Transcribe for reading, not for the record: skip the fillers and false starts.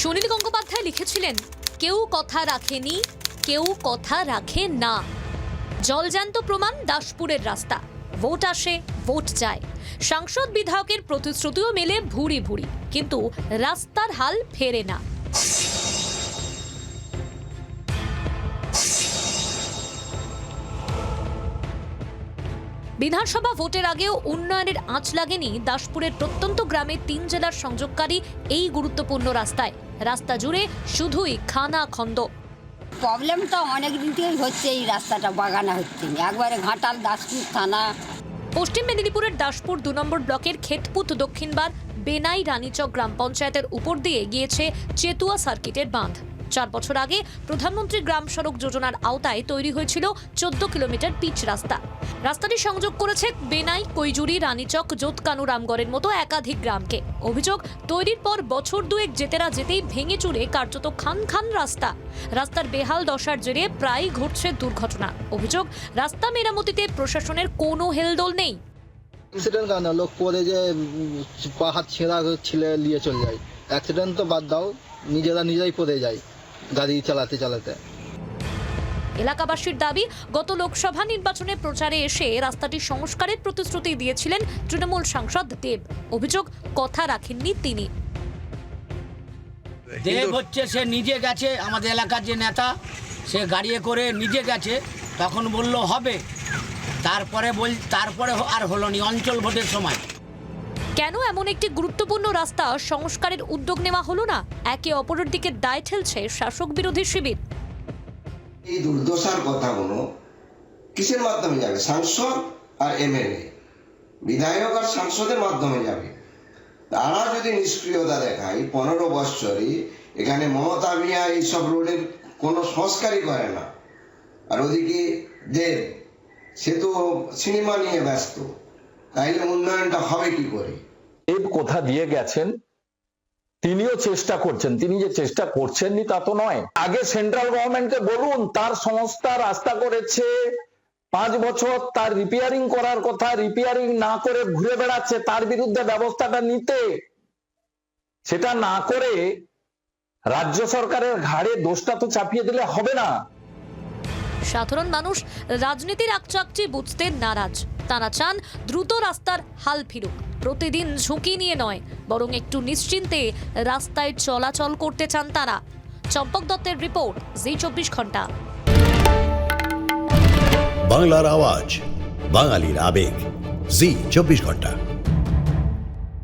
সুনীল গঙ্গোপাধ্যায় লিখেছিলেন, কেউ কথা রাখেনি, কেউ কথা রাখে না। জলজ্যান্ত প্রমাণ দাসপুরের রাস্তা। ভোট আসে, ভোট যায়, সাংসদ বিধায়কের প্রতিশ্রুতিও মেলে ভুরি ভুরি, কিন্তু রাস্তার হাল ফেরে না। বিধানসভা ভোটের আগেও উন্নয়নের আঁচ লাগেনি দাসপুরের প্রত্যন্ত গ্রামে 3 জেলার সংযোগকারী এই গুরুত্বপূর্ণ রাস্তায়। রাস্তা জুড়ে শুধুই খানা খন্দ। প্রবলেমটা অনেক দিন থেকেই হচ্ছে, এই রাস্তাটা বাগানা হচ্ছে একবারে ঘাটাল দাসপুর থানা। পশ্চিম মেদিনীপুরের দাসপুর 2 নম্বর ব্লকের খেতপুত দক্ষিণবার বেনাই রানীচক গ্রাম পঞ্চায়েতের উপর দিয়ে গিয়েছে চেতুয়া সার্কিটের বাঁধ। 4 বছর আগে প্রধানমন্ত্রী গ্রাম সড়ক যোজনার আওতায় তৈরি হয়েছিল 14 কিলোমিটার পিচ রাস্তা। রাস্তাটি সংযোগ করেছে বেনাই, কৈজুরি, রানীচক, জোতকানু, রামগড়ের মতো একাধিক গ্রামকে। অভিযোগ, তৈরির পর বছর দুয়েক যেতেই ভেঙে চুরে কার্যত খান খান রাস্তা। রাস্তার বেহাল দশার জেরে প্রায়ই ঘটছে দুর্ঘটনা। অভিযোগ, রাস্তা মেরামতিতে প্রশাসনের কোনো হেলদোল নেই। অ্যাক্সিডেন্ট কারণ লোক পরে যে পা হাত ছেঁড়া ছিলে নিয়ে চলে যায়। অ্যাক্সিডেন্ট তো বাদ দাও, নিজেরাই পড়ে যায় গাড়ি চালাতে চালাতে। এলাকাবাসীর দাবি, গত লোকসভা নির্বাচনে প্রচারে এসে রাস্তাটি সংস্কারের প্রতিশ্রুতি দিয়েছিলেন তৃণমূল সাংসদ দেব। অভিযোগ, কথা রাখেননি তিনি। দেব হচ্ছে, সে নিজে গেছে, আমাদের এলাকার যে নেতা, সে গাড়িয়ে করে নিজে গেছে, তখন বলল হবে, তারপরে আর হলো নি অঞ্চল ভোটের সময়। কেন এমন একটি গুরুত্বপূর্ণ রাস্তা সংস্কারের উদ্যোগ নেওয়া হলো না? একে অপরের দিকে দায় ঠেলছে শাসক বিরোধী শিবির। এই দুর্দশার কথাগুলো কিসের মাধ্যমে যাবে? সাংসদ আর এমএলএ, বিধায়ক আর সাংসদের মাধ্যমে যাবে। তারা যদি নিষ্ক্রিয়তা দেখায় 15 বৎসরই, এখানে মমতা মিয়া এইসব রোডের কোনো সংস্কারই করে না, আর ওদিকে দেব, সে তো সিনেমা নিয়ে ব্যস্ত, তাইলে উন্নয়নটা হবে কি করে? দেব কথা দিয়ে গেছেন, তিনিও চেষ্টা করছেন। তিনি যে চেষ্টা করছেননি তা তো নয়। আগে সেন্ট্রাল গভর্নমেন্টকে বলুন, তার সংস্থা রাস্তা করেছে 5 বছর, তার রিপেয়ারিং করার কথা, রিপেয়ারিং না করে ঘুরে বেড়াচ্ছে, তার বিরুদ্ধে ব্যবস্থাটা নিতে। সেটা না করে রাজ্য সরকারের ঘাড়ে দোষটা তো চাপিয়ে দিলে হবে না। সাধারণ মানুষ রাজনীতির আকচাকচি বুঝতে নারাজ। তারা চান দ্রুত রাস্তার হাল ফিরুক। প্রতিদিন ঝুঁকি নিয়ে নয়, বরং একটু নিশ্চিন্তে রাস্তায় চলাচল করতে চান তারা। চম্পক দত্তের রিপোর্ট, জি 24 ঘন্টা। বাংলার আওয়াজ, বাঙালির আবেগ, জি 24 ঘন্টা।